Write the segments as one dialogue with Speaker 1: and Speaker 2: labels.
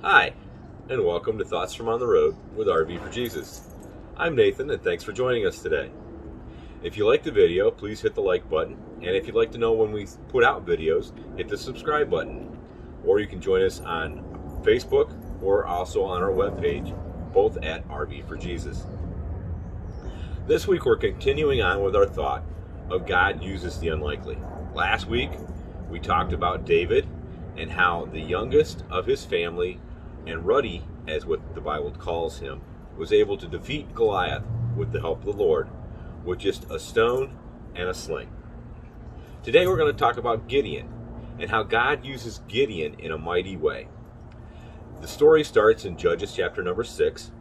Speaker 1: Hi, and welcome to Thoughts from on the Road with RV4Jesus. I'm Nathan, and thanks for joining us today. If you like the video, please hit the like button, and if you'd like to know when we put out videos, hit the subscribe button. Or you can join us on Facebook or also on our webpage, both at RV4Jesus. This week we're continuing on with our thought of God uses the unlikely. Last week we talked about David and how the youngest of his family, and ruddy, as what the Bible calls him, was able to defeat Goliath with the help of the Lord with just a stone and a sling. Today we're going to talk about Gideon and how God uses Gideon in a mighty way. The story starts in Judges chapter number 6,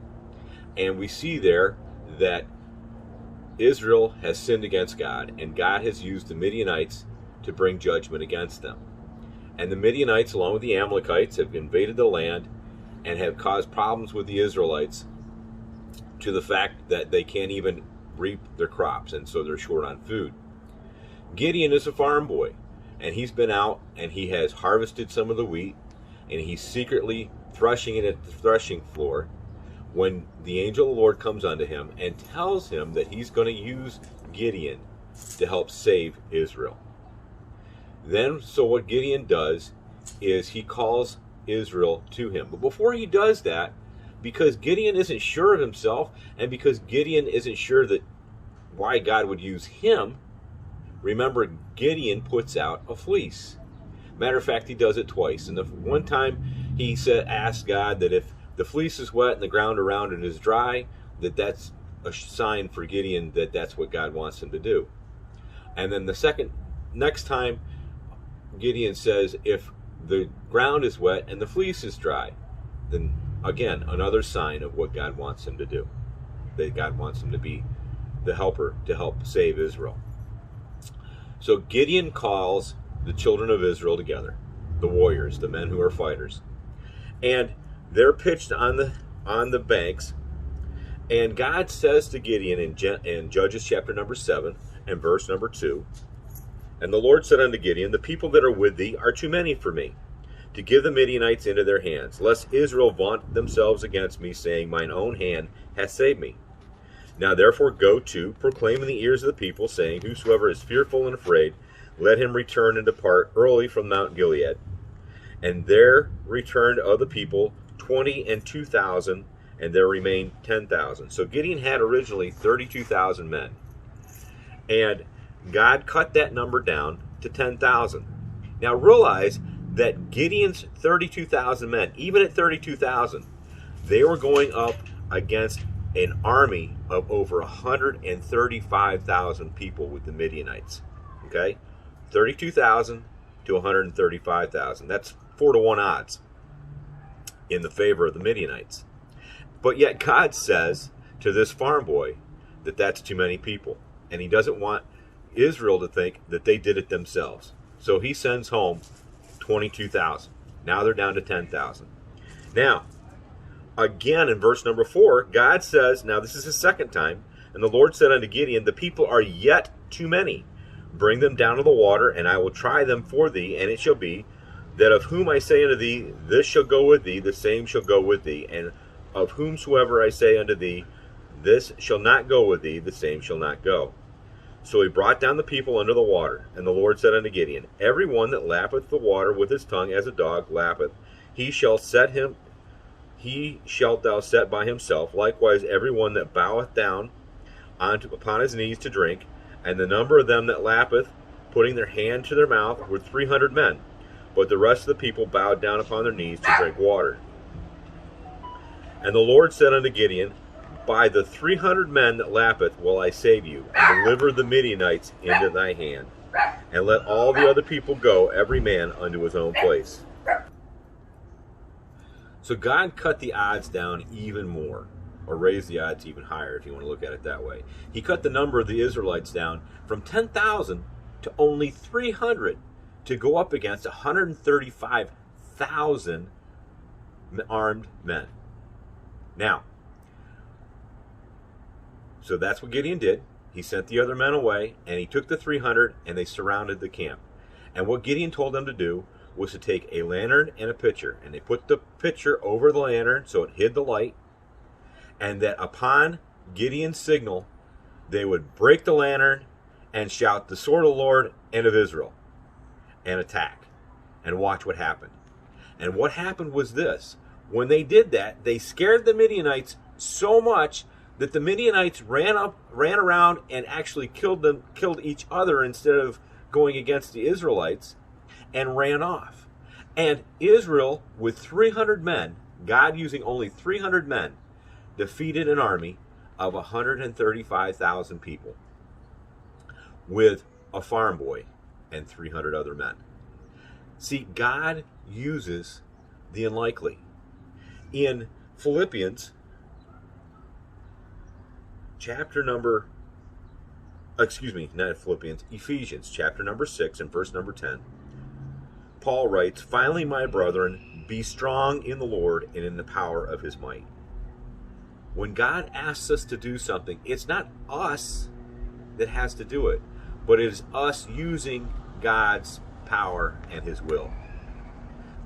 Speaker 1: and we see there that Israel has sinned against God, and God has used the Midianites to bring judgment against them. And the Midianites, along with the Amalekites, have invaded the land and have caused problems with the Israelites to the fact that they can't even reap their crops, and so they're short on food. Gideon is a farm boy, and he's been out and he has harvested some of the wheat, and he's secretly threshing it at the threshing floor when the angel of the Lord comes unto him and tells him that he's going to use Gideon to help save Israel. Then, so what Gideon does is he calls Israel to him. But before he does that, because Gideon isn't sure of himself, and because Gideon isn't sure that why God would use him, remember, Gideon puts out a fleece. Matter of fact, he does it twice. And the one time he asked God that if the fleece is wet and the ground around it is dry, that's a sign for Gideon that that's what God wants him to do. And then the next time, Gideon says, if the ground is wet and the fleece is dry, then again, another sign of what God wants him to do. That God wants him to be the helper to help save Israel. So Gideon calls the children of Israel together, the warriors, the men who are fighters. And they're pitched on the banks. And God says to Gideon in Judges chapter number 7 and verse number 2, "And the Lord said unto Gideon, The people that are with thee are too many for me, to give the Midianites into their hands, lest Israel vaunt themselves against me, saying, Mine own hand hath saved me. Now therefore go to, proclaim in the ears of the people, saying, Whosoever is fearful and afraid, let him return and depart early from Mount Gilead. And there returned of the people 22,000, and there remained 10,000. So Gideon had originally 32,000 men. And God cut that number down to 10,000. Now realize that Gideon's 32,000 men, even at 32,000, they were going up against an army of over 135,000 people with the Midianites. Okay? 32,000 to 135,000. That's 4-to-1 odds in the favor of the Midianites. But yet God says to this farm boy that that's too many people. And he doesn't want Israel to think that they did it themselves. So he sends home 22,000. Now they're down to 10,000. Now, again in verse number 4, God says, now this is his second time, and the Lord said unto Gideon, The people are yet too many. Bring them down to the water, and I will try them for thee, and it shall be that of whom I say unto thee, This shall go with thee, the same shall go with thee, and of whomsoever I say unto thee, This shall not go with thee, the same shall not go. So he brought down the people under the water, and the Lord said unto Gideon, Every one that lappeth the water with his tongue as a dog lappeth, he shalt thou set by himself. Likewise every one that boweth down upon his knees to drink. And the number of them that lappeth, putting their hand to their mouth, were 300 men. But the rest of the people bowed down upon their knees to drink water. And the Lord said unto Gideon, By the 300 men that lappeth will I save you, and deliver the Midianites into thy hand. And let all the other people go, every man unto his own place. So God cut the odds down even more, or raised the odds even higher, if you want to look at it that way. He cut the number of the Israelites down from 10,000 to only 300 to go up against 135,000 armed men. Now, so that's what Gideon did. He sent the other men away, and he took the 300, and they surrounded the camp. And what Gideon told them to do was to take a lantern and a pitcher, and they put the pitcher over the lantern so it hid the light, and that upon Gideon's signal, they would break the lantern and shout, "The sword of the Lord and of Israel," and attack, and watch what happened. And what happened was this. When they did that, they scared the Midianites so much that the Midianites ran around and actually killed each other instead of going against the Israelites, and ran off. And Israel, with 300 men, God using only 300 men, defeated an army of 135,000 people with a farm boy and 300 other men. See, God uses the unlikely. In Ephesians chapter number 6 and verse number 10, Paul writes, "Finally, my brethren, be strong in the Lord and in the power of his might." When God asks us to do something, it's not us that has to do it, but it is us using God's power and his will.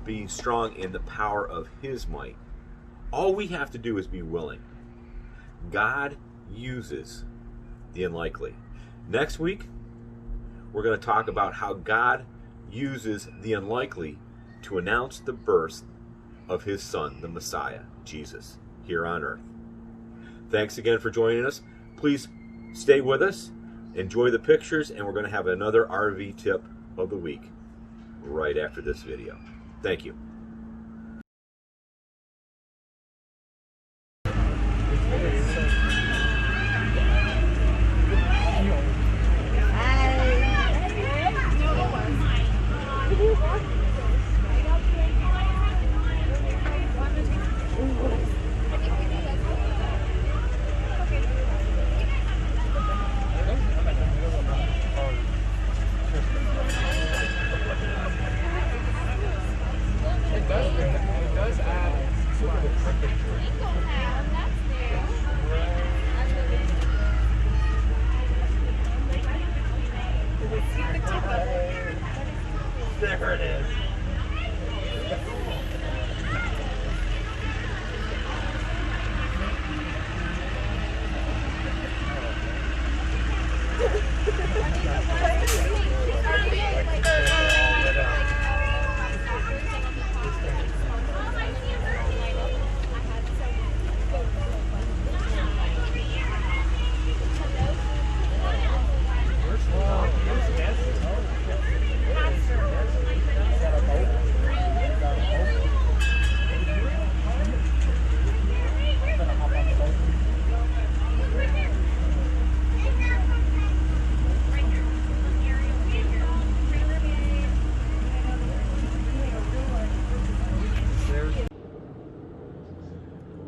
Speaker 1: Being strong in the power of his might. All we have to do is be willing. God uses the unlikely. Next week, we're going to talk about how God uses the unlikely to announce the birth of his son, the Messiah, Jesus, here on earth. Thanks again for joining us. Please stay with us, enjoy the pictures, and we're going to have another RV tip of the week right after this video. Thank you. There it is.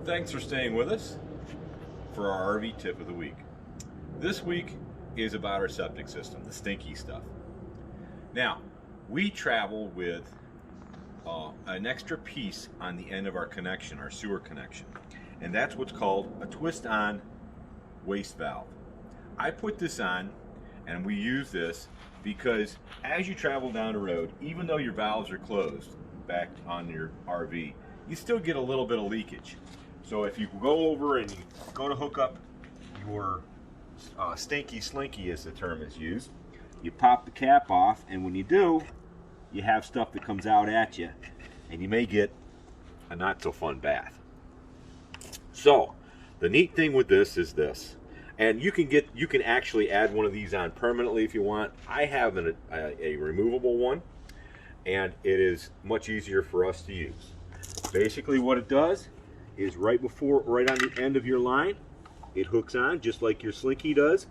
Speaker 1: Thanks for staying with us for our RV tip of the week. This week is about our septic system, the stinky stuff. Now, we travel with an extra piece on the end of our connection, our sewer connection, and that's what's called a twist-on waste valve. I put this on, and we use this because as you travel down the road, even though your valves are closed back on your RV, you still get a little bit of leakage. So if you go over and you go to hook up your stinky slinky, as the term is used, you pop the cap off, and when you do, you have stuff that comes out at you, and you may get a not so fun bath. So the neat thing with this is this, and you can actually add one of these on permanently if you want. I have a removable one, and it is much easier for us to use. Basically what it does is right on the end of your line, it hooks on just like your slinky does.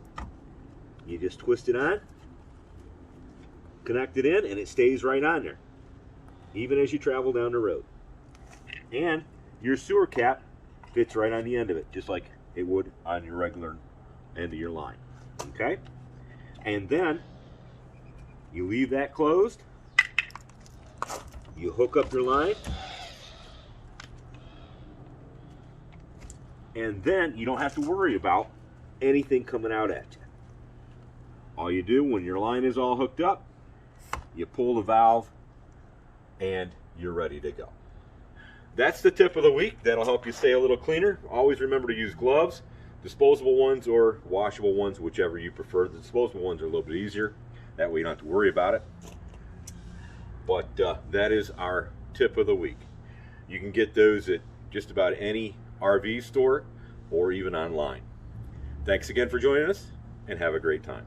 Speaker 1: You just twist it on, connect it in, and it stays right on there, even as you travel down the road. And your sewer cap fits right on the end of it, just like it would on your regular end of your line. Okay? And then you leave that closed, you hook up your line, and then you don't have to worry about anything coming out at you. All you do when your line is all hooked up, you pull the valve and you're ready to go. That's the tip of the week. That'll help you stay a little cleaner. Always remember to use gloves, disposable ones or washable ones, whichever you prefer. The disposable ones are a little bit easier. That way you don't have to worry about it. But that is our tip of the week. You can get those at just about any RV store or even online. Thanks again for joining us, and have a great time.